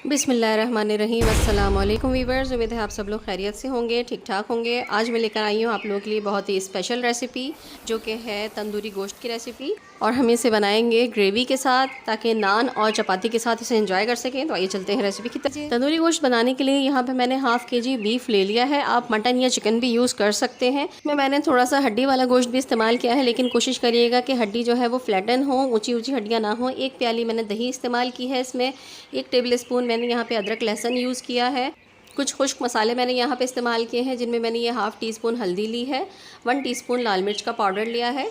बिस्मिल्लाहिर्रहमानिर्रहीम। अस्सलाम वालेकुम वीवर्स, उम्मीद है आप सब लोग खैरियत से होंगे, ठीक ठाक होंगे। आज मैं लेकर आई हूँ आप लोगों के लिए बहुत ही स्पेशल रेसिपी, जो कि है तंदूरी गोश्त की रेसिपी। और हम इसे बनाएंगे ग्रेवी के साथ, ताकि नान और चपाती के साथ इसे एंजॉय कर सकें। तो आइए चलते हैं रेसिपी की तरफ। तंदूरी गोश्त बनाने के लिए यहाँ पे मैंने हाफ़ kg बीफ ले लिया है। आप मटन या चिकन भी यूज़ कर सकते हैं। इसमें मैंने थोड़ा सा हड्डी वाला गोश्त भी इस्तेमाल किया है, लेकिन कोशिश करिएगा कि हड्डी जो है वो फ्लैटन हो, ऊँची ऊँची हड्डियाँ ना हो। 1 प्याली मैंने दही इस्तेमाल की है। इसमें 1 टेबल स्पून मैंने यहाँ पे अदरक लहसुन यूज़ किया है। कुछ खुश्क मसाले मैंने यहाँ पे इस्तेमाल किए हैं, जिनमें मैंने ये हाफ़ टी स्पून हल्दी ली है, 1 टीस्पून लाल मिर्च का पाउडर लिया है,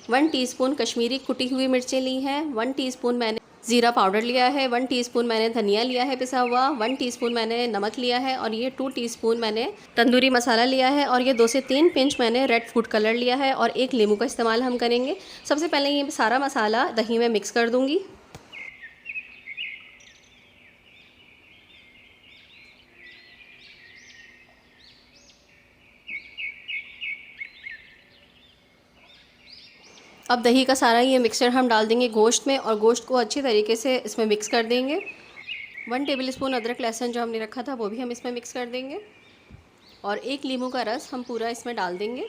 1 टीस्पून कश्मीरी कुटी हुई मिर्चें ली हैं, 1 टीस्पून मैंने ज़ीरा पाउडर लिया है, 1 टीस्पून मैंने धनिया लिया है पिसा हुआ, 1 टीस्पून मैंने नमक लिया है, और ये 2 टीस्पून मैंने तंदूरी मसाला लिया है, और ये 2 से 3 पिंच मैंने रेड फूड कलर लिया है, और 1 नींबू का इस्तेमाल हम करेंगे। सबसे पहले ये सारा मसाला दही में मिक्स कर दूँगी। अब दही का सारा ये मिक्सचर हम डाल देंगे गोश्त में, और गोश्त को अच्छी तरीके से इसमें मिक्स कर देंगे। 1 टेबल स्पून अदरक लहसुन जो हमने रखा था वो भी हम इसमें मिक्स कर देंगे, और 1 नींबू का रस हम पूरा इसमें डाल देंगे।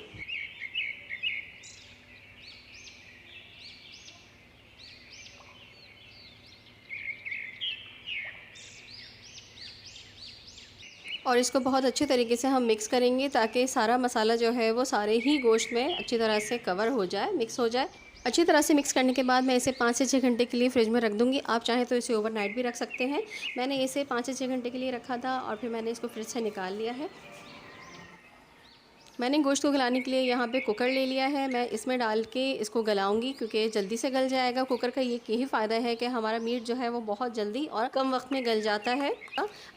और इसको बहुत अच्छे तरीके से हम मिक्स करेंगे, ताकि सारा मसाला जो है वो सारे ही गोश्त में अच्छी तरह से कवर हो जाए, मिक्स हो जाए। अच्छी तरह से मिक्स करने के बाद मैं इसे 5 से 6 घंटे के लिए फ्रिज में रख दूँगी। आप चाहें तो इसे ओवरनाइट भी रख सकते हैं। मैंने इसे 5 से 6 घंटे के लिए रखा था, और फिर मैंने इसको फ्रिज से निकाल लिया है। मैंने गोश्त को गलाने के लिए यहाँ पे कुकर ले लिया है। मैं इसमें डाल के इसको गलाऊंगी, क्योंकि जल्दी से गल जाएगा। कुकर का यही फ़ायदा है कि हमारा मीट जो है वो बहुत जल्दी और कम वक्त में गल जाता है।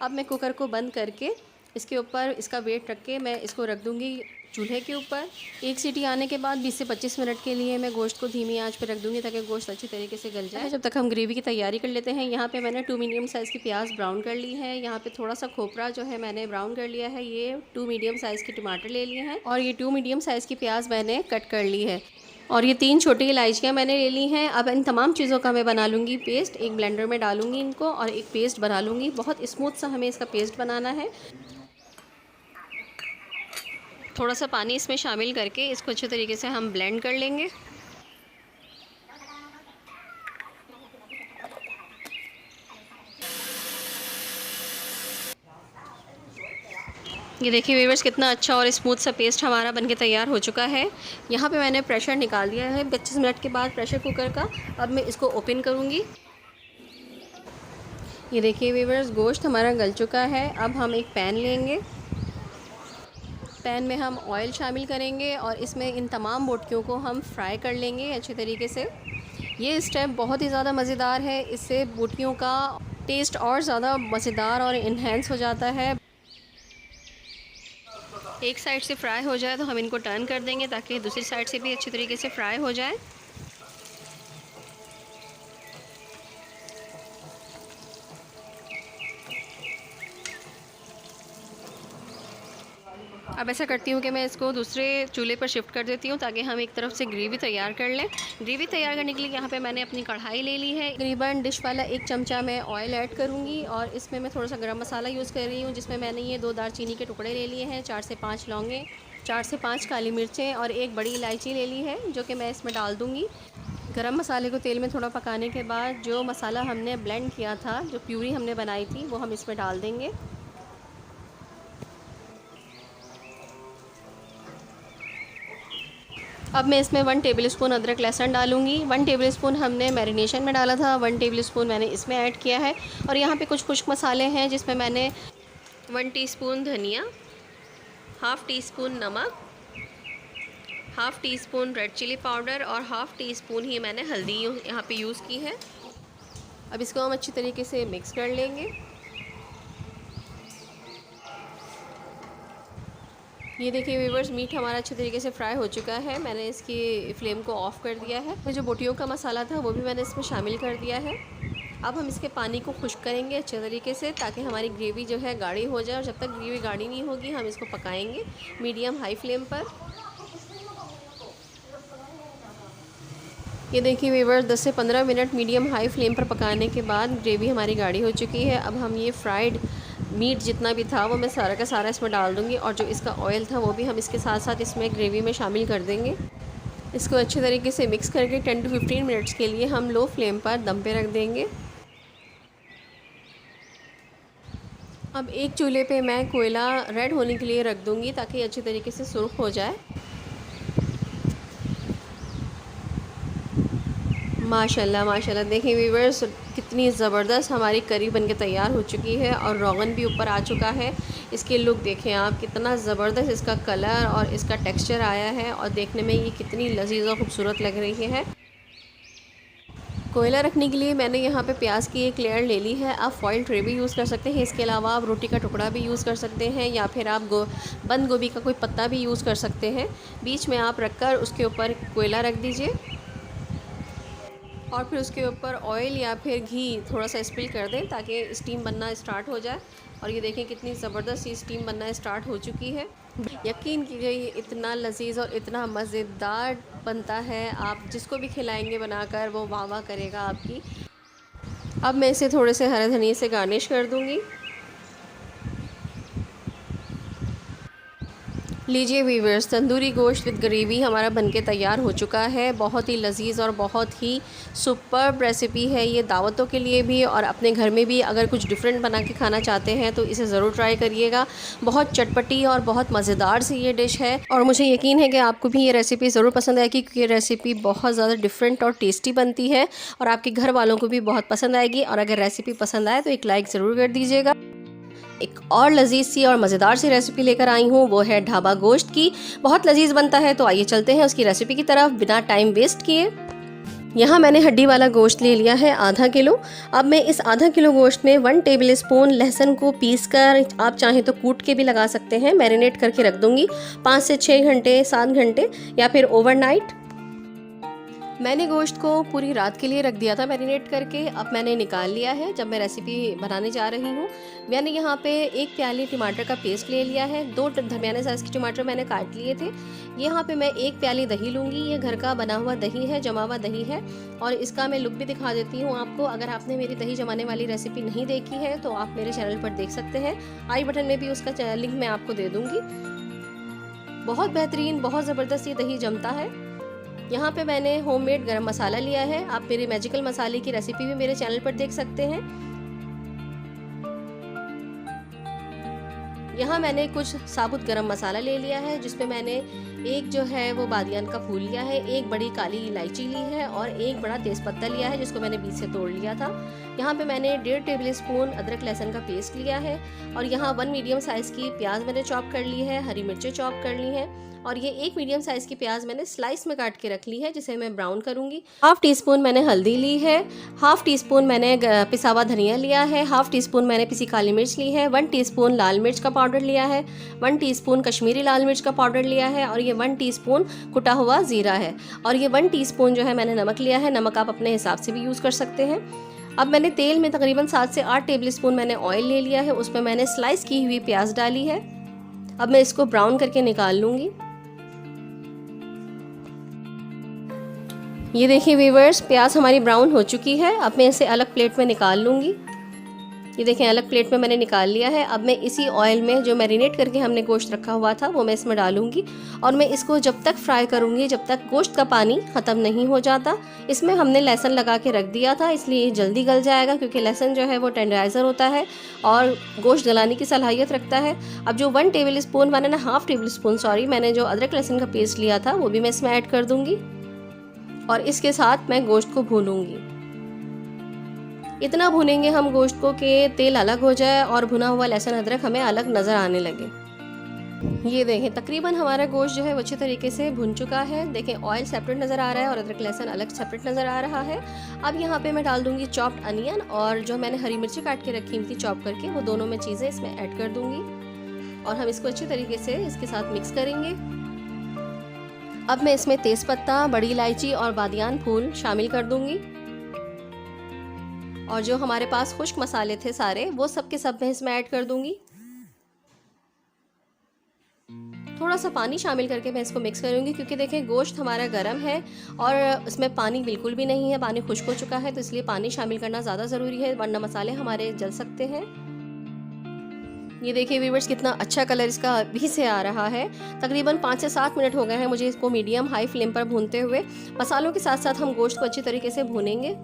अब मैं कुकर को बंद करके इसके ऊपर इसका वेट रख के मैं इसको रख दूँगी चूल्हे के ऊपर। 1 सीटी आने के बाद 20 से 25 मिनट के लिए मैं गोश्त को धीमी आंच पर रख दूँगी, ताकि गोश्त अच्छी तरीके से गल जाए। जब तक हम ग्रेवी की तैयारी कर लेते हैं। यहाँ पे मैंने 2 मीडियम साइज़ की प्याज ब्राउन कर ली है। यहाँ पे थोड़ा सा खोपरा जो है मैंने ब्राउन कर लिया है। ये 2 मीडियम साइज़ के टमाटर ले लिए हैं, और ये 2 मीडियम साइज़ की प्याज मैंने कट कर ली है, और ये 3 छोटी इलायचियाँ मैंने ले ली हैं। अब इन तमाम चीज़ों का मैं बना लूँगी पेस्ट। एक ब्लेंडर में डालूँगी इनको, और एक पेस्ट बना लूँगी। बहुत स्मूथ सा हमें इसका पेस्ट बनाना है। थोड़ा सा पानी इसमें शामिल करके इसको अच्छे तरीके से हम ब्लेंड कर लेंगे। ये देखिए व्यूअर्स, कितना अच्छा और स्मूथ सा पेस्ट हमारा बनके तैयार हो चुका है। यहाँ पे मैंने प्रेशर निकाल दिया है 25 मिनट के बाद प्रेशर कुकर का। अब मैं इसको ओपन करूँगी। ये देखिए व्यूअर्स, गोश्त हमारा गल चुका है। अब हम एक पैन लेंगे। पैन में हम ऑयल शामिल करेंगे, और इसमें इन तमाम बोटियों को हम फ्राई कर लेंगे अच्छे तरीके से। ये स्टेप बहुत ही ज़्यादा मज़ेदार है। इससे बोटियों का टेस्ट और ज़्यादा मज़ेदार और इन्हेंस हो जाता है। एक साइड से फ्राई हो जाए तो हम इनको टर्न कर देंगे, ताकि दूसरी साइड से भी अच्छी तरीके से फ्राई हो जाए। अब ऐसा करती हूँ कि मैं इसको दूसरे चूल्हे पर शिफ्ट कर देती हूँ, ताकि हम एक तरफ से ग्रेवी तैयार कर लें। ग्रेवी तैयार करने के लिए यहाँ पे मैंने अपनी कढ़ाई ले ली है। तकरीबन डिश वाला 1 चमचा मैं ऑयल ऐड करूँगी, और इसमें मैं थोड़ा सा गरम मसाला यूज़ कर रही हूँ, जिसमें मैंने ये 2 दालचीनी के टुकड़े ले लिए हैं, 4 से 5 लौंगे, 4 से 5 काली मिर्चें, और 1 बड़ी इलायची ले ली है, जो कि मैं इसमें डाल दूँगी। गरम मसाले को तेल में थोड़ा पकाने के बाद जो मसाला हमने ब्लेंड किया था, जो प्यूरी हमने बनाई थी, वो हम इसमें डाल देंगे। अब मैं इसमें 1 टेबल स्पून अदरक लहसुन डालूँगी। 1 टेबल स्पून हमने मैरिनेशन में डाला था, 1 टेबल स्पून मैंने इसमें ऐड किया है। और यहाँ पे कुछ खुश्क मसाले हैं, जिसमें मैंने 1 टीस्पून धनिया, हाफ़ टी स्पून नमक, half teaspoon red chilli powder, और हाफ़ टी स्पून ही मैंने हल्दी यहाँ पे यूज़ की है। अब इसको हम अच्छी तरीके से मिक्स कर लेंगे। ये देखिए व्यूअर्स, मीट हमारा अच्छे तरीके से फ्राई हो चुका है। मैंने इसकी फ्लेम को ऑफ़ कर दिया है। जो बोटियों का मसाला था वो भी मैंने इसमें शामिल कर दिया है। अब हम इसके पानी को खुश्क करेंगे अच्छे तरीके से, ताकि हमारी ग्रेवी जो है गाढ़ी हो जाए। और जब तक ग्रेवी गाढ़ी नहीं होगी, हम इसको पकाएंगे मीडियम हाई फ्लेम पर। ये देखिए व्यूअर्स 10 से 15 मिनट मीडियम हाई फ्लेम पर पकाने के बाद ग्रेवी हमारी गाढ़ी हो चुकी है। अब हम ये फ्राइड मीट जितना भी था वो मैं सारा का सारा इसमें डाल दूँगी और जो इसका ऑयल था वो भी हम इसके साथ साथ इसमें ग्रेवी में शामिल कर देंगे। इसको अच्छे तरीके से मिक्स करके 10 to 15 मिनट्स के लिए हम लो फ्लेम पर दम पे रख देंगे। अब एक चूल्हे पे मैं कोयला रेड होने के लिए रख दूँगी ताकि अच्छे तरीके से सुर्ख हो जाए। माशाल्लाह माशाल्लाह देखिए व्यूअर्स कितनी ज़बरदस्त हमारी करी बनके तैयार हो चुकी है और रोगन भी ऊपर आ चुका है। इसके लुक देखें आप, कितना ज़बरदस्त इसका कलर और इसका टेक्सचर आया है और देखने में ये कितनी लजीज और ख़ूबसूरत लग रही है। कोयला रखने के लिए मैंने यहाँ पे प्याज की एक लेयर ले ली है। आप फॉइल ट्रे भी यूज़ कर सकते हैं, इसके अलावा आप रोटी का टुकड़ा भी यूज़ कर सकते हैं या फिर आप बंद गोभी का कोई पत्ता भी यूज़ कर सकते हैं। बीच में आप रखकर उसके ऊपर कोयला रख दीजिए और फिर उसके ऊपर ऑयल या फिर घी थोड़ा सा स्प्रिल कर दें ताकि स्टीम बनना स्टार्ट हो जाए। और ये देखें कितनी ज़बरदस्त सी स्टीम बनना स्टार्ट हो चुकी है। यकीन कीजिए ये इतना लजीज और इतना मज़ेदार बनता है, आप जिसको भी खिलाएंगे बनाकर वो वाह वाह करेगा आपकी। अब मैं इसे थोड़े से हरे धनिए से गार्निश कर दूँगी। लीजिए व्यूअर्स, तंदूरी गोश्त विद ग्रेवी हमारा बनके तैयार हो चुका है। बहुत ही लजीज और बहुत ही सुपर्ब रेसिपी है ये, दावतों के लिए भी और अपने घर में भी अगर कुछ डिफरेंट बना के खाना चाहते हैं तो इसे ज़रूर ट्राई करिएगा। बहुत चटपटी और बहुत मज़ेदार सी ये डिश है और मुझे यकीन है कि आपको भी ये रेसिपी ज़रूर पसंद आएगी क्योंकि ये रेसिपी बहुत ज़्यादा डिफरेंट और टेस्टी बनती है और आपके घर वालों को भी बहुत पसंद आएगी। और अगर रेसिपी पसंद आए तो एक लाइक ज़रूर कर दीजिएगा। एक और लजीज सी और मज़ेदार सी रेसिपी लेकर आई हूँ, वो है ढाबा गोश्त की। बहुत लजीज बनता है, तो आइए चलते हैं उसकी रेसिपी की तरफ बिना टाइम वेस्ट किए। यहाँ मैंने हड्डी वाला गोश्त ले लिया है आधा किलो। अब मैं इस आधा किलो गोश्त में 1 टेबल स्पून लहसुन को पीस कर, आप चाहें तो कूट के भी लगा सकते हैं, मैरिनेट करके रख दूँगी 5 से 6 घंटे 7 घंटे या फिर ओवरनाइट। मैंने गोश्त को पूरी रात के लिए रख दिया था मैरिनेट करके। अब मैंने निकाल लिया है। जब मैं रेसिपी बनाने जा रही हूँ, मैंने यहाँ पे 1 प्याली टमाटर का पेस्ट ले लिया है। 2 दरमियाने साइज़ के टमाटर मैंने काट लिए थे। यहाँ पे मैं 1 प्याली दही लूँगी। ये घर का बना हुआ दही है, जमा हुआ दही है और इसका मैं लुक भी दिखा देती हूँ आपको। अगर आपने मेरी दही जमाने वाली रेसिपी नहीं देखी है तो आप मेरे चैनल पर देख सकते हैं। आई बटन में भी उसका लिंक मैं आपको दे दूँगी। बहुत बेहतरीन, बहुत ज़बरदस्त ये दही जमता है। यहाँ पे मैंने होममेड गरम मसाला लिया है। आप मेरे मैजिकल मसाले की रेसिपी भी मेरे चैनल पर देख सकते हैं। यहाँ मैंने कुछ साबुत गरम मसाला ले लिया है जिसमें मैंने एक जो है वो बादियान का फूल लिया है, 1 बड़ी काली इलायची ली है और 1 बड़ा तेज़पत्ता लिया है जिसको मैंने बीच से तोड़ लिया था। यहाँ पे मैंने 1.5 टेबल स्पून अदरक लहसुन का पेस्ट लिया है और यहाँ 1 मीडियम साइज़ की प्याज मैंने चॉप कर ली है, हरी मिर्चें चॉप कर ली हैं और ये 1 मीडियम साइज़ की प्याज मैंने स्लाइस में काट के रख ली है जिसे मैं ब्राउन करूँगी। 1/2 टीस्पून मैंने हल्दी ली है, 1/2 टीस्पून मैंने पिसा हुआ धनिया लिया है, 1/2 टीस्पून मैंने पिसी काली मिर्च ली है, 1 टीस्पून लाल मिर्च का पाउडर लिया है, 1 टीस्पून कश्मीरी लाल मिर्च का पाउडर लिया है और ये 1 टीस्पून कुटा हुआ ज़ीरा है और ये 1 टीस्पून जो है मैंने नमक लिया है। नमक आप अपने हिसाब से भी यूज़ कर सकते हैं। अब मैंने तेल में तकरीबन 7 से 8 टेबल स्पून मैंने ऑयल ले लिया है, उसमें मैंने स्लाइस की हुई प्याज डाली है। अब मैं इसको ब्राउन करके निकाल लूँगी। ये देखिए व्यूअर्स, प्याज हमारी ब्राउन हो चुकी है। अब मैं इसे अलग प्लेट में निकाल लूँगी। ये देखें अलग प्लेट में मैंने निकाल लिया है। अब मैं इसी ऑयल में जो मैरिनेट करके हमने गोश्त रखा हुआ था वो मैं इसमें डालूंगी और मैं इसको जब तक फ्राई करूंगी जब तक गोश्त का पानी ख़त्म नहीं हो जाता। इसमें हमने लहसुन लगा के रख दिया था इसलिए ये जल्दी गल जाएगा क्योंकि लहसुन जो है वो टेंडराइज़र होता है और गोश्त गलाने की सलाहियत रखता है। अब जो 1 टेबल स्पून मैंने 1/2 टेबल स्पून मैंने जो अदरक लहसुन का पेस्ट लिया था वो भी मैं इसमें ऐड कर दूँगी और इसके साथ मैं गोश्त को भूनूंगी। इतना भूनेंगे हम गोश्त को कि तेल अलग हो जाए और भुना हुआ लहसुन अदरक हमें अलग नज़र आने लगे। ये देखें तकरीबन हमारा गोश्त जो है वो अच्छे तरीके से भुन चुका है। देखें ऑयल सेपरेट नज़र आ रहा है और अदरक लहसुन अलग सेपरेट नज़र आ रहा है। अब यहाँ पे मैं डाल दूँगी चॉप्ड अनियन और जो मैंने हरी मिर्ची काट के रखी थी चॉप करके, वो दोनों में चीज़ें इसमें ऐड कर दूँगी और हम इसको अच्छे तरीके से इसके साथ मिक्स करेंगे। अब मैं इसमें तेज़पत्ता, बड़ी इलायची और बादियान फूल शामिल कर दूँगी और जो हमारे पास खुश्क मसाले थे सारे वो सब के सब मैं इसमें ऐड कर दूंगी। थोड़ा सा पानी शामिल करके मैं इसको मिक्स करूँगी, क्योंकि देखें गोश्त हमारा गर्म है और इसमें पानी बिल्कुल भी नहीं है, पानी खुश्क हो चुका है, तो इसलिए पानी शामिल करना ज़्यादा ज़रूरी है, वरना मसाले हमारे जल सकते हैं। ये देखिए व्यूअर्स कितना अच्छा कलर इसका अभी से आ रहा है। तकरीबन 5 से 7 मिनट हो गए हैं मुझे इसको मीडियम हाई फ्लेम पर भूनते हुए। मसालों के साथ साथ हम गोश्त को अच्छी तरीके से भूनेंगे।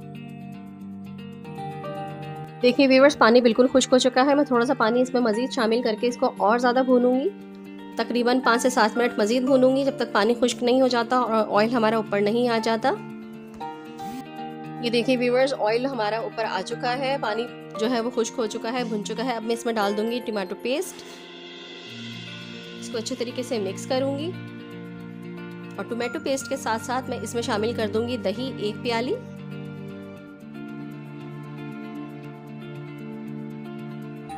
देखिए व्यूअर्स पानी बिल्कुल खुश्क हो चुका है। मैं थोड़ा सा पानी इसमें मज़ीद शामिल करके इसको और ज़्यादा भूनूंगी। तकरीबन 5 से 7 मिनट मज़ीद भूनूंगी, जब तक पानी खुश्क नहीं हो जाता और ऑयल हमारा ऊपर नहीं आ जाता। ये देखिए व्यूअर्स ऑयल हमारा ऊपर आ चुका है, पानी जो है वो खुश्क हो चुका है, भुन चुका है। अब मैं इसमें डाल दूंगी टमाटो पेस्ट। इसको अच्छे तरीके से मिक्स करूंगी और टमाटो पेस्ट के साथ साथ मैं इसमें शामिल कर दूंगी दही 1 प्याली।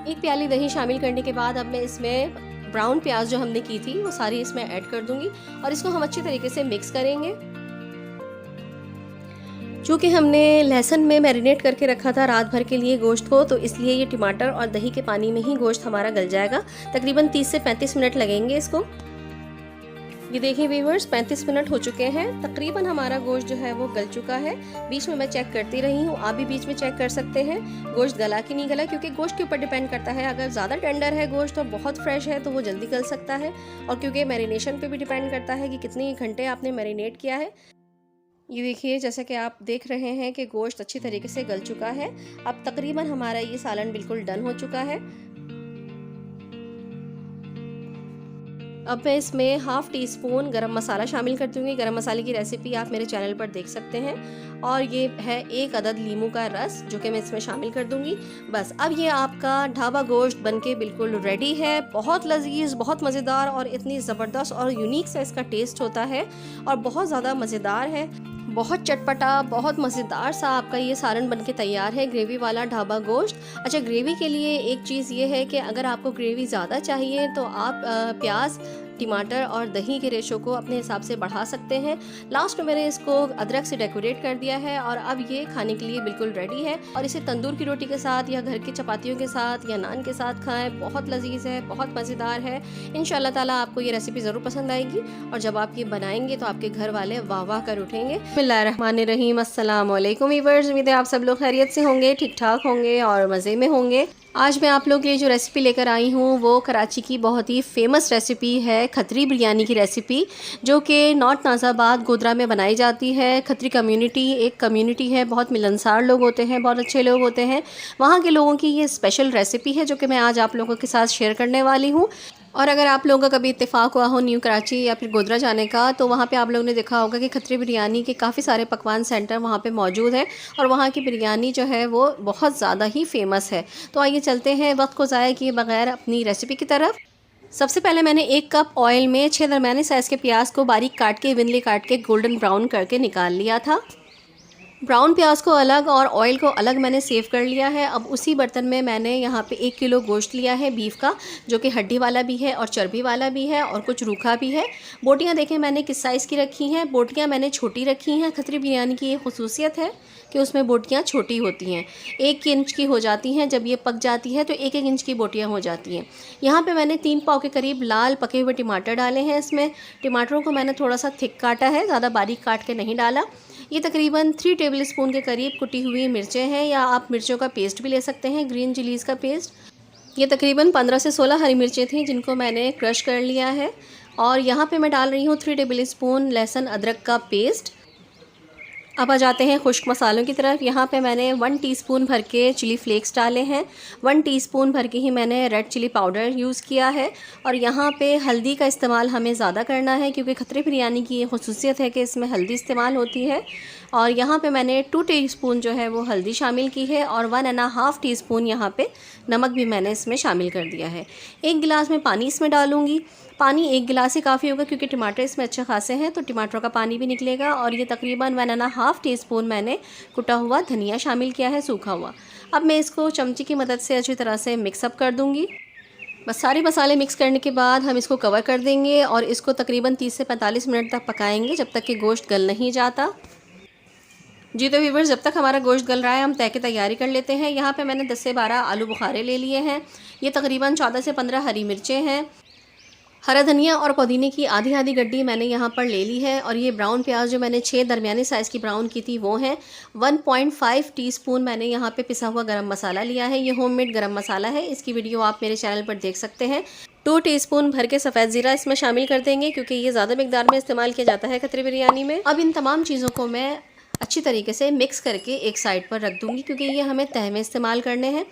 एक प्याली दही शामिल करने के बाद अब मैं इसमें ब्राउन प्याज जो हमने की थी वो सारी इसमें ऐड कर दूंगी और इसको हम अच्छी तरीके से मिक्स करेंगे। चूँकि हमने लहसुन में मैरिनेट करके रखा था रात भर के लिए गोश्त को, तो इसलिए ये टमाटर और दही के पानी में ही गोश्त हमारा गल जाएगा। तकरीबन 30 से 35 मिनट लगेंगे इसको। ये देखिए व्यूअर्स 35 मिनट हो चुके हैं, तकरीबन हमारा गोश्त जो है वो गल चुका है। बीच में मैं चेक करती रही हूँ, आप भी बीच में चेक कर सकते हैं गोश्त गला कि नहीं गला, क्योंकि गोश्त के ऊपर डिपेंड करता है। अगर ज़्यादा टेंडर है गोश्त और बहुत फ्रेश है तो वो जल्दी गल सकता है, और क्योंकि मैरिनेशन पे भी डिपेंड करता है कि कितने घंटे आपने मैरिनेट किया है। ये देखिए जैसा कि आप देख रहे हैं कि गोश्त अच्छी तरीके से गल चुका है। अब तकरीबन हमारा ये सालन बिल्कुल डन हो चुका है। अब मैं इसमें हाफ़ टी स्पून गरम मसाला शामिल कर दूँगी। गरम मसाले की रेसिपी आप मेरे चैनल पर देख सकते हैं। और ये है 1 अदद लीमू का रस जो कि मैं इसमें शामिल कर दूँगी। बस अब ये आपका ढाबा गोश्त बनके बिल्कुल रेडी है। बहुत लजीज, बहुत मज़ेदार और इतनी ज़बरदस्त और यूनिक सा इसका टेस्ट होता है और बहुत ज़्यादा मज़ेदार है, बहुत चटपटा, बहुत मज़ेदार सा आपका ये सालन बनके तैयार है, ग्रेवी वाला ढाबा गोश्त। अच्छा, ग्रेवी के लिए एक चीज़ ये है कि अगर आपको ग्रेवी ज़्यादा चाहिए तो आप प्याज, टमाटर और दही के रेशो को अपने हिसाब से बढ़ा सकते हैं। लास्ट में मैंने इसको अदरक से डेकोरेट कर दिया है और अब ये खाने के लिए बिल्कुल रेडी है। और इसे तंदूर की रोटी के साथ या घर की चपातियों के साथ या नान के साथ खाएं, बहुत लजीज है, बहुत मज़ेदार है। इंशाल्लाह ताला आपको ये रेसिपी ज़रूर पसंद आएगी और जब आप ये बनाएंगे तो आपके घर वाले वाह वाह कर उठेंगे। बिस्मिल्लाहिर्रहमानिर्रहीम, अस्सलाम वालेकुम व्यूअर्स, उम्मीद है आप सब लोग खैरियत से होंगे, ठीक ठाक होंगे और मज़े में होंगे। आज मैं आप लोगों के लिए जो रेसिपी लेकर आई हूँ वो कराची की बहुत ही फेमस रेसिपी है, खत्री बिरयानी की रेसिपी, जो कि नॉर्थ नाज़ाबाद गोधरा में बनाई जाती है। खत्री कम्युनिटी एक कम्युनिटी है, बहुत मिलनसार लोग होते हैं, बहुत अच्छे लोग होते हैं। वहाँ के लोगों की ये स्पेशल रेसिपी है जो कि मैं आज आप लोगों के साथ शेयर करने वाली हूँ। और अगर आप लोगों का कभी इत्तेफाक हुआ हो न्यू कराची या फिर गोधरा जाने का, तो वहाँ पे आप लोगों ने देखा होगा कि खत्री बिरयानी के काफ़ी सारे पकवान सेंटर वहाँ पे मौजूद है और वहाँ की बिरयानी जो है वो बहुत ज़्यादा ही फेमस है। तो आइए चलते हैं वक्त को ज़ाया किए बगैर अपनी रेसिपी की तरफ। सबसे पहले मैंने 1 कप ऑयल में 6 दरमियाने साइज़ के प्याज को बारीक काट के, इवनली काट के, गोल्डन ब्राउन करके निकाल लिया था। ब्राउन प्याज को अलग और ऑयल को अलग मैंने सेव कर लिया है। अब उसी बर्तन में मैंने यहाँ पे 1 किलो गोश्त लिया है बीफ का, जो कि हड्डी वाला भी है और चर्बी वाला भी है और कुछ रूखा भी है। बोटियाँ देखें मैंने किस साइज़ की रखी हैं। बोटियाँ मैंने छोटी रखी हैं। खत्री बिरयानी की ये खुसूसियत है कि उसमें बोटियाँ छोटी होती हैं, 1 इंच की हो जाती हैं। जब ये पक जाती है तो 1-1 इंच की बोटियाँ हो जाती हैं। यहाँ पे मैंने 3 पाव के करीब लाल पके हुए टमाटर डाले हैं। इसमें टमाटरों को मैंने थोड़ा सा थिक काटा है, ज़्यादा बारीक काट के नहीं डाला। ये तकरीबन 3 टेबल स्पून के करीब कुटी हुई मिर्चें हैं, या आप मिर्चों का पेस्ट भी ले सकते हैं, ग्रीन चिलीज़ का पेस्ट। ये तकरीबन 15 से 16 हरी मिर्चें थी जिनको मैंने क्रश कर लिया है। और यहाँ पे मैं डाल रही हूँ 3 टेबल स्पून लहसुन अदरक का पेस्ट। अब आ जाते हैं खुश्क मसालों की तरफ। यहाँ पे मैंने 1 टीस्पून भर के चिली फ्लेक्स डाले हैं, 1 टीस्पून भर के ही मैंने रेड चिली पाउडर यूज़ किया है। और यहाँ पे हल्दी का इस्तेमाल हमें ज़्यादा करना है क्योंकि खत्री बिरयानी की ये खुसूसियत है कि इसमें हल्दी इस्तेमाल होती है। और यहाँ पे मैंने 2 टीस्पून जो है वो हल्दी शामिल की है और 1.5 टीस्पून यहाँ पे नमक भी मैंने इसमें शामिल कर दिया है। 1 गिलास में पानी इसमें डालूँगी। पानी 1 गिलास ही काफ़ी होगा क्योंकि टमाटर इसमें अच्छे खासे हैं, तो टमाटरों का पानी भी निकलेगा। और ये तकरीबन 1.5 टीस्पून मैंने कुटा हुआ धनिया शामिल किया है, सूखा हुआ। अब मैं इसको चमची की मदद से अच्छी तरह से मिक्सअप कर दूँगी। बस सारे मसाले मिक्स करने के बाद हम इसको कवर कर देंगे और इसको तकरीबन 30 से 45 मिनट तक पकाएंगे, जब तक कि गोश्त गल नहीं जाता। जी तो व्यूअर्स, जब तक हमारा गोश्त गल रहा है हम तय की तैयारी कर लेते हैं। यहाँ पे मैंने 10 से 12 आलू बुखारे ले लिए हैं। ये तकरीबन 14 से 15 हरी मिर्चें हैं। हरा धनिया और पुदीने की आधी आधी गड्डी मैंने यहाँ पर ले ली है। और ये ब्राउन प्याज जो मैंने 6 दरमियाने साइज़ की ब्राउन की थी वो है। 1.5 टीस्पून मैंने यहाँ पे पिसा हुआ गरम मसाला लिया है। ये होममेड गरम मसाला है, इसकी वीडियो आप मेरे चैनल पर देख सकते हैं। 2 टीस्पून भर के सफ़ेद ज़ीरा इसमें शामिल कर देंगे क्योंकि ये ज़्यादा मिकदार में इस्तेमाल किया जाता है खतरी बिरयानी में। अब इन तमाम चीज़ों को मैं अच्छी तरीके से मिक्स करके एक साइड पर रख दूँगी क्योंकि ये हमें तह में इस्तेमाल करने हैं।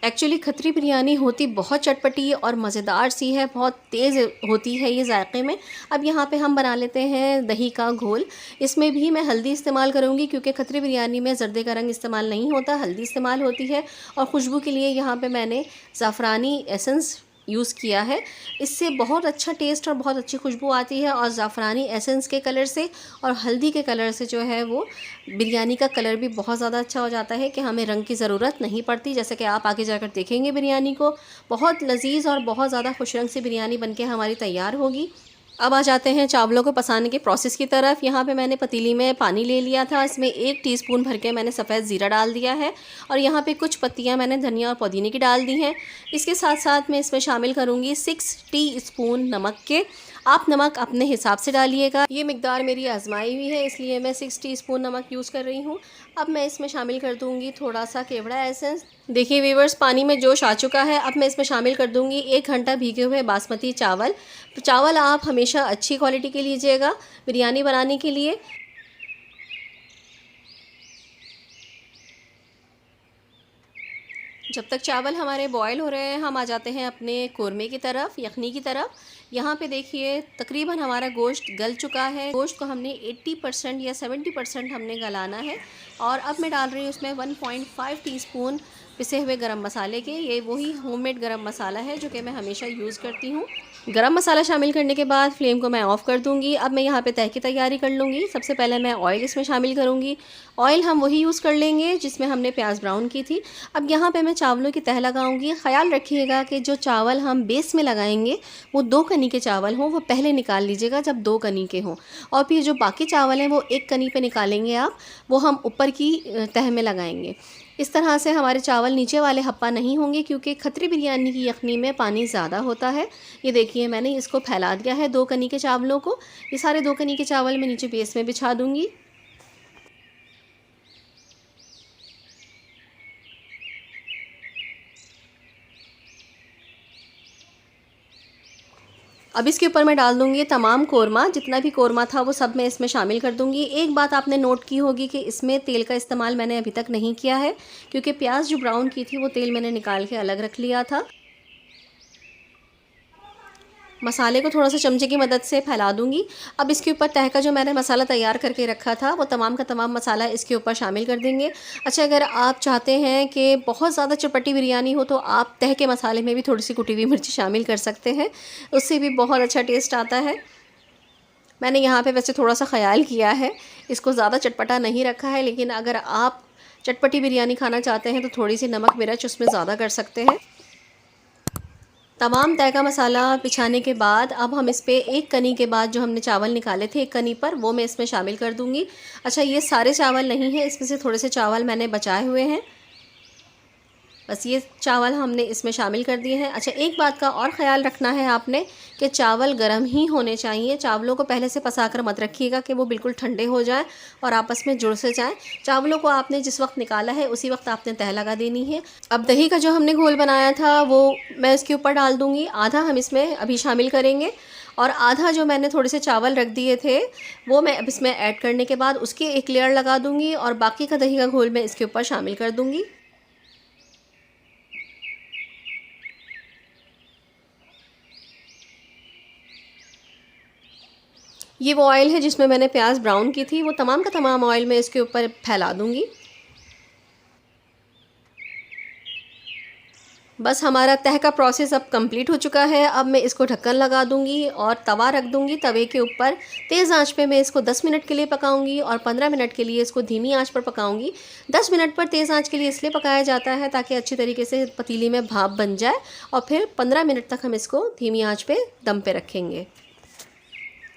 एक्चुअली खतरी बिरयानी होती बहुत चटपटी और मज़ेदार सी है, बहुत तेज़ होती है ये जायक़े में। अब यहाँ पे हम बना लेते हैं दही का घोल। इसमें भी मैं हल्दी इस्तेमाल करूँगी क्योंकि खतरी बिरयानी में ज़र्दे का रंग इस्तेमाल नहीं होता, हल्दी इस्तेमाल होती है। और खुशबू के लिए यहाँ पे मैंने ज़ाफ़रानी एसेंस यूज़ किया है। इससे बहुत अच्छा टेस्ट और बहुत अच्छी खुशबू आती है। और ज़ाफ़रानी एसेंस के कलर से और हल्दी के कलर से जो है वो बिरयानी का कलर भी बहुत ज़्यादा अच्छा हो जाता है कि हमें रंग की ज़रूरत नहीं पड़ती। जैसे कि आप आगे जाकर देखेंगे बिरयानी को, बहुत लजीज और बहुत ज़्यादा खुश रंग से बिरयानी बनके हमारी तैयार होगी। अब आ जाते हैं चावलों को पसाने के प्रोसेस की तरफ। यहाँ पे मैंने पतीली में पानी ले लिया था, इसमें 1 टीस्पून भर के मैंने सफ़ेद ज़ीरा डाल दिया है। और यहाँ पे कुछ पत्तियाँ मैंने धनिया और पुदीने की डाल दी हैं। इसके साथ साथ मैं इसमें शामिल करूँगी 6 टीस्पून नमक के। आप नमक अपने हिसाब से डालिएगा, ये मिकदार मेरी आजमाई हुई है इसलिए मैं 6 टीस्पून नमक यूज़ कर रही हूँ। अब मैं इसमें शामिल कर दूँगी थोड़ा सा केवड़ा एसेंस। देखिए वीवर्स, पानी में जोश आ चुका है। अब मैं इसमें शामिल कर दूँगी 1 घंटा भीगे हुए बासमती चावल। चावल आप हमेशा अच्छी क्वालिटी के लीजिएगा बिरयानी बनाने के लिए। जब तक चावल हमारे बॉयल हो रहे हैं हम आ जाते हैं अपने कोरमे की तरफ, यखनी की तरफ। यहाँ पे देखिए तकरीबन हमारा गोश्त गल चुका है। गोश्त को हमने 80% या 70% हमने गलाना है। और अब मैं डाल रही हूँ उसमें 1.5 टीस्पून पिसे हुए गरम मसाले के। ये वही होममेड गरम मसाला है जो कि मैं हमेशा यूज़ करती हूँ। गरम मसाला शामिल करने के बाद फ्लेम को मैं ऑफ़ कर दूँगी। अब मैं यहाँ पे तह की तैयारी कर लूँगी। सबसे पहले मैं ऑयल इसमें शामिल करूँगी। ऑयल हम वही यूज़ कर लेंगे जिसमें हमने प्याज ब्राउन की थी। अब यहाँ पे मैं चावलों की तह लगाऊँगी। ख़याल रखिएगा कि जो चावल हम बेस में लगाएंगे वो 2 कनी के चावल हों, वो पहले निकाल लीजिएगा जब 2 कनी के हों। और फिर जो बाकी चावल हैं वो 1 कनी पे निकालेंगे आप, वो हम ऊपर की तह में लगाएंगे। इस तरह से हमारे चावल नीचे वाले हप्पा नहीं होंगे क्योंकि खतरी बिरयानी की यखनी में पानी ज़्यादा होता है। ये देखिए मैंने इसको फैला दिया है 2 कनी के चावलों को। ये सारे 2 कनी के चावल मैं नीचे बेस में बिछा दूँगी। अब इसके ऊपर मैं डाल दूँगी तमाम कोरमा, जितना भी कोरमा था वो सब मैं इसमें शामिल कर दूँगी। एक बात आपने नोट की होगी कि इसमें तेल का इस्तेमाल मैंने अभी तक नहीं किया है क्योंकि प्याज जो ब्राउन की थी वो तेल मैंने निकाल के अलग रख लिया था। मसाले को थोड़ा सा चमचे की मदद से फैला दूंगी। अब इसके ऊपर तह का जो मैंने मसाला तैयार करके रखा था वो तमाम का तमाम मसाला इसके ऊपर शामिल कर देंगे। अच्छा, अगर आप चाहते हैं कि बहुत ज़्यादा चटपटी बिरयानी हो तो आप तह के मसाले में भी थोड़ी सी कुटी हुई मिर्ची शामिल कर सकते हैं, उससे भी बहुत अच्छा टेस्ट आता है। मैंने यहाँ पे वैसे थोड़ा सा ख्याल किया है, इसको ज़्यादा चटपटा नहीं रखा है, लेकिन अगर आप चटपटी बिरयानी खाना चाहते हैं तो थोड़ी सी नमक मिर्च उसमें ज़्यादा कर सकते हैं। तमाम तय का मसाला बिछाने के बाद अब हम इस पे 1 कनी के बाद जो हमने चावल निकाले थे 1 कनी पर, वो मैं इसमें शामिल कर दूंगी। अच्छा, ये सारे चावल नहीं हैं, इसमें से थोड़े से चावल मैंने बचाए हुए हैं, बस ये चावल हमने इसमें शामिल कर दिए हैं। अच्छा, एक बात का और ख़याल रखना है आपने कि चावल गर्म ही होने चाहिए। चावलों को पहले से पसाकर मत रखिएगा कि वो बिल्कुल ठंडे हो जाएं और आपस में जुड़ से जाएं। चावलों को आपने जिस वक्त निकाला है उसी वक्त आपने तह लगा देनी है। अब दही का जो हमने घोल बनाया था वो मैं इसके ऊपर डाल दूँगी। आधा हम इसमें अभी शामिल करेंगे और आधा जो मैंने थोड़े से चावल रख दिए थे वो मैं अब इसमें ऐड करने के बाद उसकी एक लेयर लगा दूँगी और बाकी का दही का घोल मैं इसके ऊपर शामिल कर दूँगी। ये वो ऑयल है जिसमें मैंने प्याज ब्राउन की थी, वो तमाम का तमाम ऑयल मैं इसके ऊपर फैला दूँगी। बस हमारा तह का प्रोसेस अब कंप्लीट हो चुका है। अब मैं इसको ढक्कन लगा दूँगी और तवा रख दूँगी। तवे के ऊपर तेज़ आंच पे मैं इसको 10 मिनट के लिए पकाऊँगी और 15 मिनट के लिए इसको धीमी आंच पर पकाऊँगी। 10 मिनट पर तेज़ आंच के लिए इसलिए पकाया जाता है ताकि अच्छी तरीके से पतीली में भाप बन जाए और फिर 15 मिनट तक हम इसको धीमी आंच पे दम पे रखेंगे।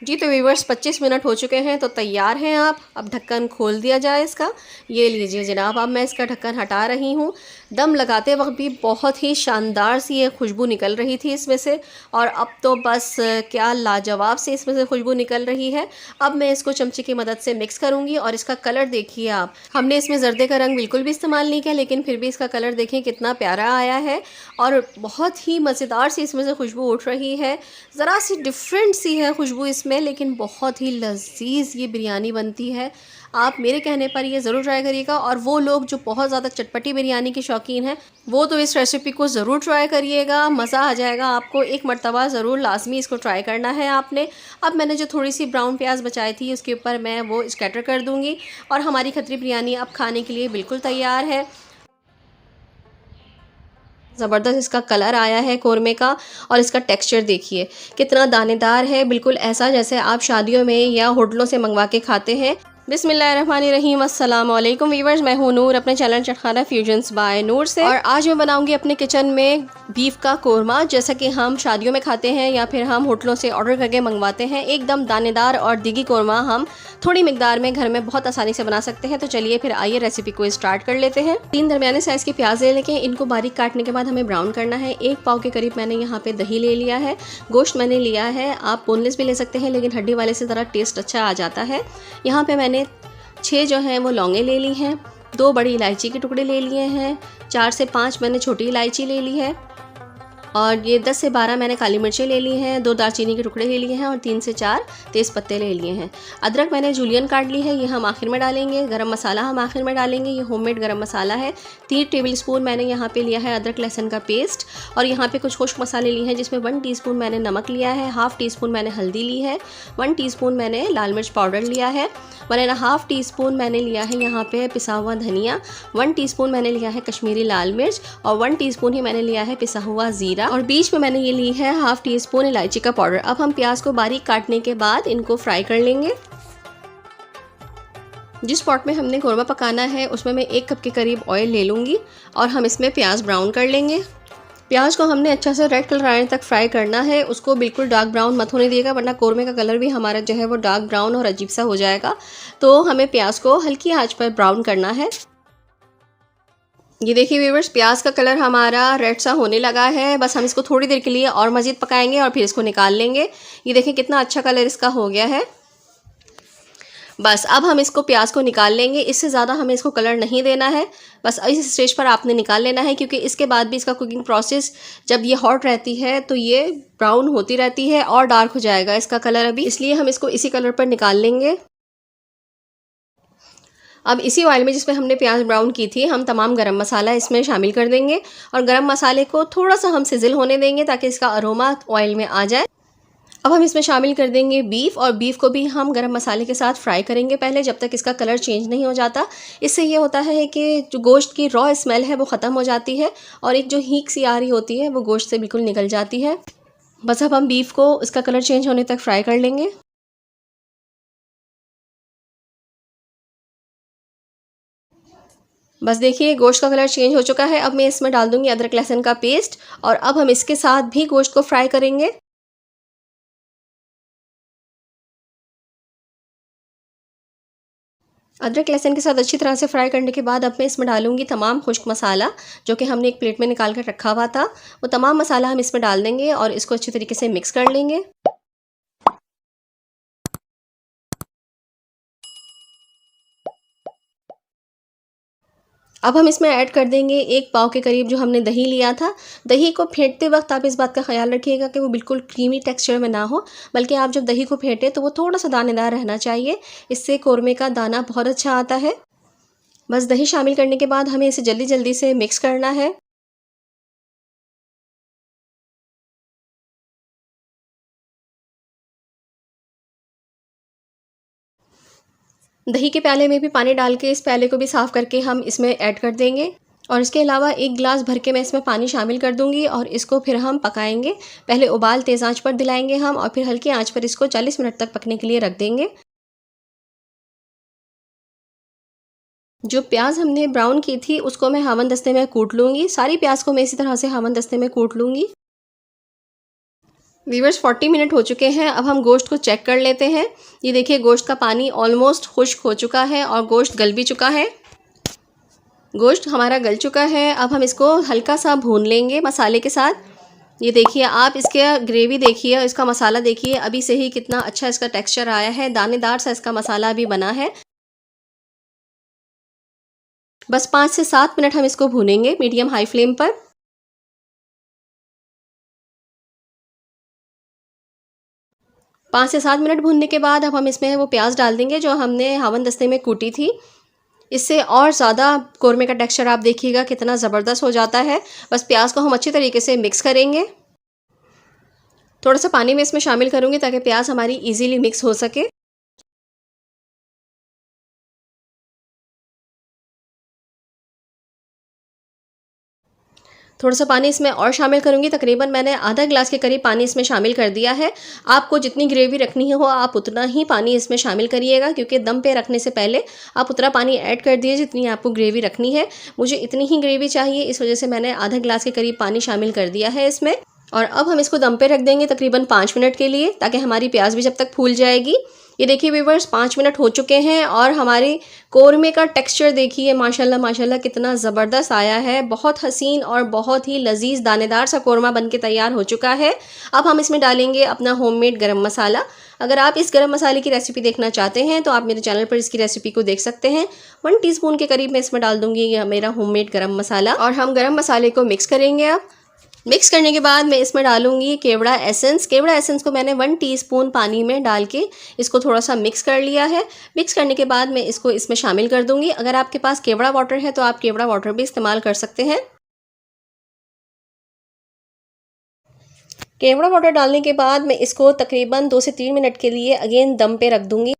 जी तो व्यूवर्स 25 मिनट हो चुके हैं, तो तैयार हैं आप। अब ढक्कन खोल दिया जाए इसका। ये लीजिए जनाब, अब मैं इसका ढक्कन हटा रही हूँ। दम लगाते वक्त भी बहुत ही शानदार सी ये खुशबू निकल रही थी इसमें से, और अब तो बस क्या लाजवाब से इसमें से खुशबू निकल रही है। अब मैं इसको चमचे की मदद से मिक्स करूँगी, और इसका कलर देखिए आप। हमने इसमें जर्दे का रंग बिल्कुल भी इस्तेमाल नहीं किया, लेकिन फिर भी इसका कलर देखिए कितना प्यारा आया है, और बहुत ही मज़ेदार सी इसमें से खुशबू उठ रही है। ज़रा सी डिफरेंट सी है खुशबू इसमें, लेकिन बहुत ही लजीज ये बिरयानी बनती है। आप मेरे कहने पर ये ज़रूर ट्राई करिएगा, और वो लोग जो बहुत ज़्यादा चटपटी बिरयानी के शौकीन हैं वो तो इस रेसिपी को ज़रूर ट्राई करिएगा, मज़ा आ जाएगा आपको। एक मरतबा ज़रूर लाजमी इसको ट्राई करना है आपने। अब मैंने जो थोड़ी सी ब्राउन प्याज बचाई थी उसके ऊपर मैं वो स्कैटर कर दूँगी, और हमारी खतरी बिरयानी अब खाने के लिए बिल्कुल तैयार है। ज़बरदस्त इसका कलर आया है कोरमे का, और इसका टेक्सचर देखिए कितना दानेदार है, बिल्कुल ऐसा जैसे आप शादियों में या होटलों से मंगवा के खाते हैं। बिस्मिल्लाहिर्रहमानिर्रहीम, अस्सलाम वालेकुम वीवर्स, मैं हूँ नूर अपने चैनल चटखाना फ्यूजन्स बाय नूर से, और आज मैं बनाऊंगी अपने किचन में बीफ का कोरमा, जैसा कि हम शादियों में खाते हैं या फिर हम होटलों से ऑर्डर करके मंगवाते हैं। एकदम दानेदार और दिगी कोरमा हम थोड़ी मिकदार में घर में बहुत आसानी से बना सकते हैं। तो चलिए फिर आइए रेसिपी को स्टार्ट कर लेते हैं। 3 दरमियाने साइज़ के प्याज ले लेके इनको बारीक काटने के बाद हमें ब्राउन करना है। 1 पाव के करीब मैंने यहाँ पे दही ले लिया है। गोश्त मैंने लिया है, आप बोनलेस भी ले सकते हैं, लेकिन हड्डी वाले से ज़रा टेस्ट अच्छा आ जाता है। यहाँ पे मैंने 6 जो हैं वो लौंगे ले ली हैं, 2 बड़ी इलायची के टुकड़े ले लिए हैं, 4 से 5 मैंने छोटी इलायची ले ली है, और ये 10 से 12 मैंने काली मिर्चें ले ली हैं, 2 दालचीनी के टुकड़े ले लिए हैं, और 3 से 4 तेज़ पत्ते ले लिए हैं। अदरक मैंने जूलियन काट ली है, ये हम आखिर में डालेंगे। गरम मसाला हम आखिर में डालेंगे, ये होममेड गरम मसाला है। 3 टेबलस्पून मैंने यहाँ पे लिया है अदरक लहसुन का पेस्ट, और यहाँ पे कुछ खुश्क मसाले लिए हैं, जिसमें 1 टीस्पून मैंने नमक लिया है, हाफ़ टी-स्पून मैंने हल्दी ली है, 1 टीस्पून मैंने लाल मिर्च पाउडर लिया है, 1.5 टीस्पून मैंने लिया है यहाँ पे पिसा हुआ धनिया, 1 टीस्पून मैंने लिया है कश्मीरी लाल मिर्च, और 1 टीस्पून ही मैंने लिया है पिसा हुआ ज़ीरा, और बीच में मैंने ये ली है हाफ़ टी-स्पून इलायची का पाउडर। अब हम प्याज को बारीक काटने के बाद इनको फ्राई कर लेंगे। जिस पॉट में हमने कोरमा पकाना है उसमें मैं 1 कप के करीब ऑयल ले लूँगी, और हम इसमें प्याज ब्राउन कर लेंगे। प्याज को हमने अच्छा से रेड कलर आने तक फ्राई करना है, उसको बिल्कुल डार्क ब्राउन मत होने दिएगा, वरना कोरमे का कलर भी हमारा जो है वो डार्क ब्राउन और अजीब सा हो जाएगा। तो हमें प्याज को हल्की आंच पर ब्राउन करना है। ये देखिए व्यूअर्स, प्याज का कलर हमारा रेड सा होने लगा है। बस हम इसको थोड़ी देर के लिए और मज़ीद पकाएंगे और फिर इसको निकाल लेंगे। ये देखिए कितना अच्छा कलर इसका हो गया है। बस अब हम इसको प्याज को निकाल लेंगे, इससे ज़्यादा हमें इसको कलर नहीं देना है। बस इस स्टेज पर आपने निकाल लेना है, क्योंकि इसके बाद भी इसका कुकिंग प्रोसेस जब ये हॉट रहती है तो ये ब्राउन होती रहती है और डार्क हो जाएगा इसका कलर अभी, इसलिए हम इसको इसी कलर पर निकाल लेंगे। अब इसी ऑयल में जिसमें हमने प्याज ब्राउन की थी, हम तमाम गरम मसाला इसमें शामिल कर देंगे, और गरम मसाले को थोड़ा सा हम सिजिल होने देंगे ताकि इसका अरोमा ऑयल में आ जाए। अब हम इसमें शामिल कर देंगे बीफ, और बीफ को भी हम गरम मसाले के साथ फ्राई करेंगे पहले, जब तक इसका कलर चेंज नहीं हो जाता। इससे ये होता है कि जो गोश्त की रॉ स्मेल है वो ख़त्म हो जाती है, और एक जो हीक सी आ रही होती है वो गोश्त से बिल्कुल निकल जाती है। बस अब हम बीफ को इसका कलर चेंज होने तक फ्राई कर लेंगे। बस देखिए गोश्त का कलर चेंज हो चुका है। अब मैं इसमें डाल दूंगी अदरक लहसुन का पेस्ट, और अब हम इसके साथ भी गोश्त को फ्राई करेंगे। अदरक लहसुन के साथ अच्छी तरह से फ्राई करने के बाद अब मैं इसमें डालूंगी तमाम खुश्क मसाला, जो कि हमने एक प्लेट में निकाल कर रखा हुआ था। वो तमाम मसाला हम इसमें डाल देंगे और इसको अच्छी तरीके से मिक्स कर लेंगे। अब हम इसमें ऐड कर देंगे 1 पाव के करीब जो हमने दही लिया था। दही को फेंटते वक्त आप इस बात का ख्याल रखिएगा कि वो बिल्कुल क्रीमी टेक्सचर में ना हो, बल्कि आप जब दही को फेंटें तो वो थोड़ा सा दानेदार रहना चाहिए। इससे कोरमे का दाना बहुत अच्छा आता है। बस दही शामिल करने के बाद हमें इसे जल्दी जल्दी से मिक्स करना है। दही के प्याले में भी पानी डाल के इस प्याले को भी साफ़ करके हम इसमें ऐड कर देंगे, और इसके अलावा 1 गिलास भर के मैं इसमें पानी शामिल कर दूंगी, और इसको फिर हम पकाएंगे। पहले उबाल तेज़ आंच पर दिलाएंगे हम, और फिर हल्की आंच पर इसको 40 मिनट तक पकने के लिए रख देंगे। जो प्याज हमने ब्राउन की थी उसको मैं हावन दस्ते में कूट लूँगी। सारी प्याज को मैं इसी तरह से हावन दस्ते में कूट लूँगी। व्यूअर्स 40 मिनट हो चुके हैं। अब हम गोश्त को चेक कर लेते हैं। ये देखिए गोश्त का पानी ऑलमोस्ट खुश्क हो चुका है और गोश्त गल भी चुका है। गोश्त हमारा गल चुका है। अब हम इसको हल्का सा भून लेंगे मसाले के साथ। ये देखिए आप इसके ग्रेवी देखिए, इसका मसाला देखिए, अभी से ही कितना अच्छा इसका टेक्सचर आया है, दानेदार सा इसका मसाला अभी बना है। बस 5 से 7 मिनट हम इसको भूनेंगे मीडियम हाई फ्लेम पर। 5 से 7 मिनट भूनने के बाद अब हम इसमें वो प्याज डाल देंगे जो हमने हावन दस्ते में कूटी थी। इससे और ज़्यादा कोरमे का टेक्सचर आप देखिएगा कितना ज़बरदस्त हो जाता है। बस प्याज को हम अच्छी तरीके से मिक्स करेंगे। थोड़ा सा पानी में इसमें शामिल करूँगी ताकि प्याज हमारी इजीली मिक्स हो सके। थोड़ा सा पानी इसमें और शामिल करूँगी। तकरीबन मैंने आधा गिलास के करीब पानी इसमें शामिल कर दिया है। आपको जितनी ग्रेवी रखनी हो आप उतना ही पानी इसमें शामिल करिएगा, क्योंकि दम पे रखने से पहले आप उतना पानी ऐड कर दिए जितनी आपको ग्रेवी रखनी है। मुझे इतनी ही ग्रेवी चाहिए, इस वजह से मैंने आधा गिलास के करीब पानी शामिल कर दिया है इसमें। और अब हम इसको दम पे रख देंगे तकरीबन 5 मिनट के लिए, ताकि हमारी प्याज भी जब तक फूल जाएगी। ये देखिए व्यूअर्स 5 मिनट हो चुके हैं और हमारे कोरमे का टेक्सचर देखिए माशाल्लाह माशाल्लाह कितना ज़बरदस्त आया है। बहुत हसीन और बहुत ही लजीज दानेदार सा कोरमा बनके तैयार हो चुका है। अब हम इसमें डालेंगे अपना होममेड गरम मसाला। अगर आप इस गरम मसाले की रेसिपी देखना चाहते हैं तो आप मेरे चैनल पर इसकी रेसिपी को देख सकते हैं। 1 टीस्पून के करीब मैं इसमें डाल दूँगी यह मेरा होममेड गरम मसाला। और हम गरम मसाले को मिक्स करेंगे। अब मिक्स करने के बाद मैं इसमें डालूंगी केवड़ा एसेंस। केवड़ा एसेंस को मैंने 1 टीस्पून पानी में डाल के इसको थोड़ा सा मिक्स कर लिया है। मिक्स करने के बाद मैं इसको इसमें शामिल कर दूंगी। अगर आपके पास केवड़ा वाटर है तो आप केवड़ा वाटर भी इस्तेमाल कर सकते हैं। केवड़ा वाटर डालने के बाद मैं इसको तकरीबन 2 से 3 मिनट के लिए अगेन दम पे रख दूंगी।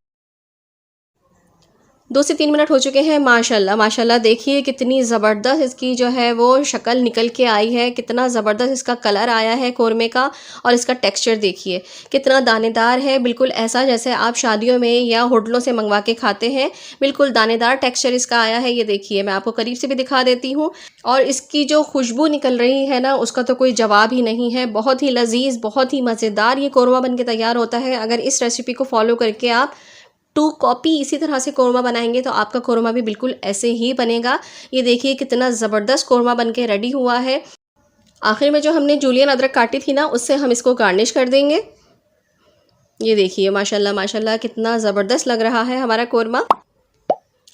2 से 3 मिनट हो चुके हैं। माशाल्लाह माशाल्लाह देखिए कितनी ज़बरदस्त इसकी जो है वो शक्ल निकल के आई है, कितना ज़बरदस्त इसका कलर आया है कोरमे का। और इसका टेक्सचर देखिए कितना दानेदार है, बिल्कुल ऐसा जैसे आप शादियों में या होटलों से मंगवा के खाते हैं। बिल्कुल दानेदार टेक्सचर इसका आया है। ये देखिए मैं आपको करीब से भी दिखा देती हूँ। और इसकी जो खुशबू निकल रही है ना, उसका तो कोई जवाब ही नहीं है। बहुत ही लजीज, बहुत ही मज़ेदार ये कोरमा बन के तैयार होता है। अगर इस रेसिपी को फॉलो करके आप 2 कॉपी इसी तरह से कोरमा बनाएंगे तो आपका कोरमा भी बिल्कुल ऐसे ही बनेगा। ये देखिए कितना ज़बरदस्त कोरमा बन के रेडी हुआ है। आखिर में जो हमने जूलियन अदरक काटी थी ना, उससे हम इसको गार्निश कर देंगे। ये देखिए माशाल्लाह माशाल्लाह कितना ज़बरदस्त लग रहा है हमारा कोरमा।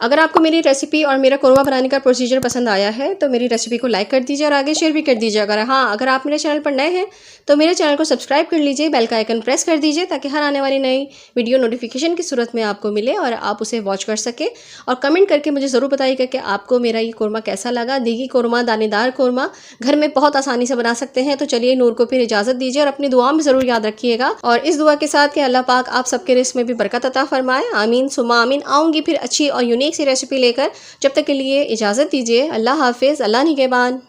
अगर आपको मेरी रेसिपी और मेरा कोरमा बनाने का प्रोसीजर पसंद आया है तो मेरी रेसिपी को लाइक कर दीजिए और आगे शेयर भी कर दीजिए। अगर आप मेरे चैनल पर नए हैं तो मेरे चैनल को सब्सक्राइब कर लीजिए, बेल का आइकन प्रेस कर दीजिए ताकि हर आने वाली नई वीडियो नोटिफिकेशन की सूरत में आपको मिले और आप उसे वॉच कर सके। और कमेंट करके मुझे ज़रूर बताइएगा कि आपको मेरा ये कोरमा कैसा लगा। देगी कोरमा, दानेदार कोरमा घर में बहुत आसानी से बना सकते हैं। तो चलिए नूर को फिर इजाज़त दीजिए और अपनी दुआ में ज़रूर याद रखिएगा। और इस दुआ के साथ कि अल्लाह पाक आप सबके रिस्क में भी बरकत अता फरमाए। आमीन सुमा आमीन। आऊँगी फिर अच्छी और यूनिक सी रेसिपी लेकर। जब तक के लिए इजाज़त दीजिए। अल्लाह हाफिज़। अल्लाह निगहबान।